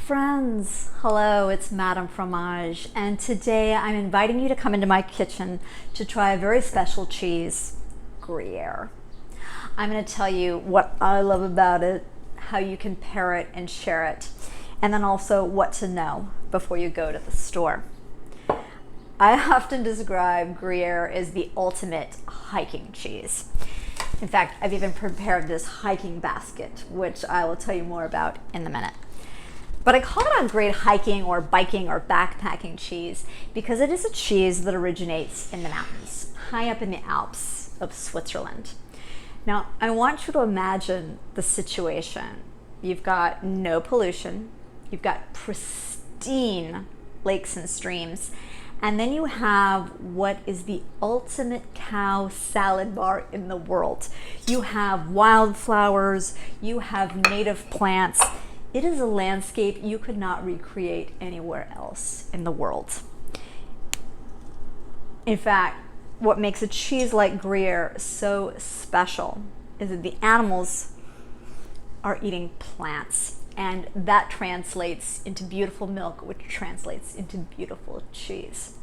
friends. Hello, it's Madame Fromage, and today I'm inviting you to come into my kitchen to try a very special cheese, Gruyere. I'm going to tell you what I love about it, how you can pair it and share it, and then also what to know before you go to the store. I often describe Gruyere as the ultimate hiking cheese. In fact, I've even prepared this hiking basket, which I will tell you more about in a minute. But I call it a great hiking or biking or backpacking cheese because it is a cheese that originates in the mountains, high up in the Alps of Switzerland. Now, I want you to imagine the situation. You've got no pollution, you've got pristine lakes and streams, and then you have what is the ultimate cow salad bar in the world. You have wildflowers, you have native plants. It is a landscape you could not recreate anywhere else in the world. In fact, what makes a cheese like Gruyere so special is that the animals are eating plants, and that translates into beautiful milk, which translates into beautiful cheese.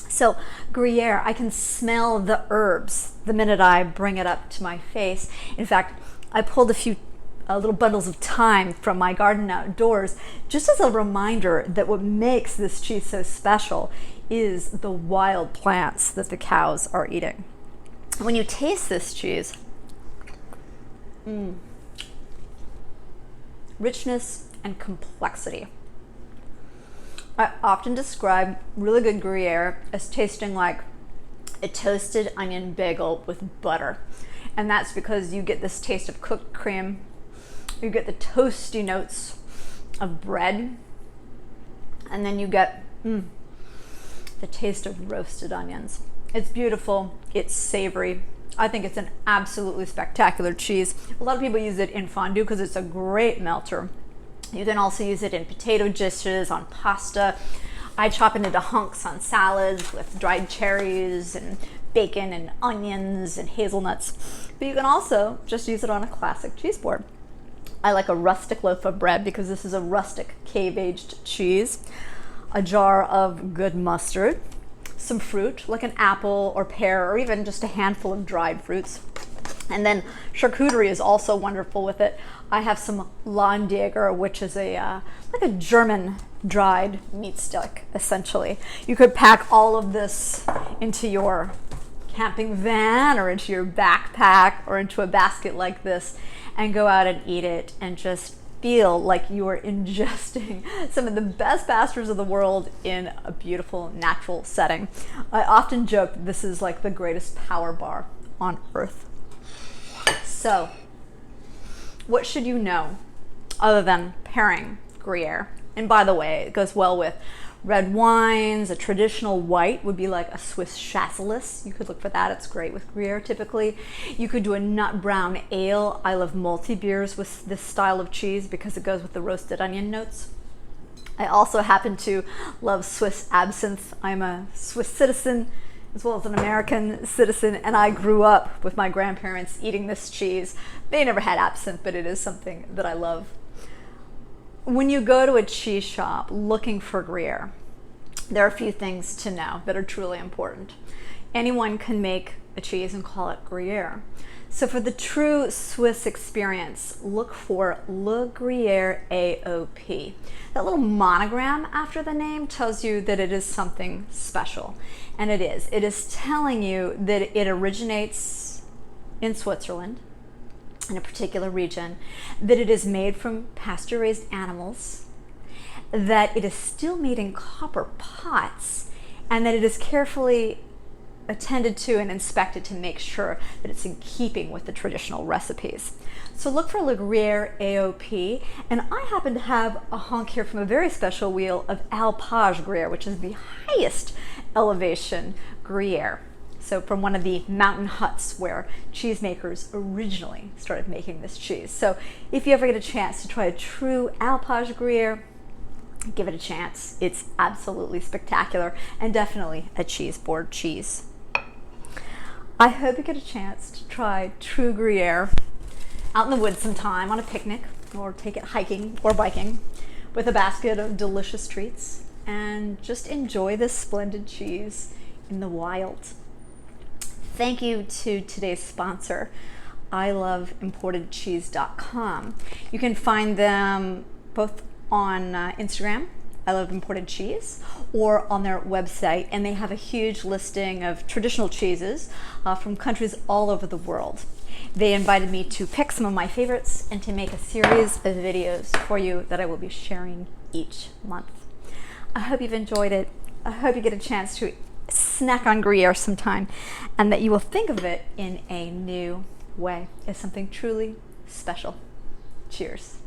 So Gruyere, I can smell the herbs the minute I bring it up to my face. In fact, I pulled a few little bundles of thyme from my garden outdoors, just as a reminder that what makes this cheese so special is the wild plants that the cows are eating. When you taste this cheese, richness and complexity. I often describe really good Gruyere as tasting like a toasted onion bagel with butter. And that's because you get this taste of cooked cream, you get the toasty notes of bread, and then you get the taste of roasted onions. It's beautiful, it's savory. I think it's an absolutely spectacular cheese. A lot of people use it in fondue because it's a great melter. You can also use it in potato dishes, on pasta. I chop it into hunks on salads with dried cherries and bacon and onions and hazelnuts. But you can also just use it on a classic cheese board. I like a rustic loaf of bread because this is a rustic cave-aged cheese, a jar of good mustard, some fruit like an apple or pear or even just a handful of dried fruits. And then charcuterie is also wonderful with it. I have some Landjäger, which is like a German dried meat stick, essentially. You could pack all of this into your camping van or into your backpack or into a basket like this and go out and eat it and just feel like you are ingesting some of the best pastures of the world in a beautiful natural setting. I often joke that this is like the greatest power bar on earth. So, what should you know other than pairing Gruyere? And by the way, it goes well with red wines. A traditional white would be like a Swiss Chasselas. You could look for that. It's great with Gruyere typically. You could do a nut brown ale. I love multi beers with this style of cheese because it goes with the roasted onion notes. I also happen to love Swiss absinthe. I'm a Swiss citizen as well as an American citizen, and I grew up with my grandparents eating this cheese. They never had absinthe, but it is something that I love. When you go to a cheese shop looking for Gruyere, there are a few things to know that are truly important. Anyone can make a cheese and call it Gruyere. So for the true Swiss experience, look for Le Gruyere AOP. That little monogram after the name tells you that it is something special. And it is. It is telling you that it originates in Switzerland, in a particular region, that it is made from pasture-raised animals, that it is still made in copper pots, and that it is carefully attended to and inspected to make sure that it's in keeping with the traditional recipes. So look for Le Gruyere AOP, and I happen to have a hunk here from a very special wheel of Alpage Gruyere, which is the highest elevation Gruyere. So from one of the mountain huts where cheesemakers originally started making this cheese. So if you ever get a chance to try a true Alpage Gruyere, give it a chance. It's absolutely spectacular and definitely a cheese board cheese. I hope you get a chance to try true Gruyere out in the woods sometime on a picnic, or take it hiking or biking with a basket of delicious treats and just enjoy this splendid cheese in the wild. Thank you to today's sponsor, iloveimportedcheese.com. You can find them both on Instagram, I Love Imported Cheese, or on their website, and they have a huge listing of traditional cheeses from countries all over the world. They invited me to pick some of my favorites and to make a series of videos for you that I will be sharing each month. I hope you've enjoyed it. I hope you get a chance to snack on Gruyere sometime, and that you will think of it in a new way as something truly special. Cheers.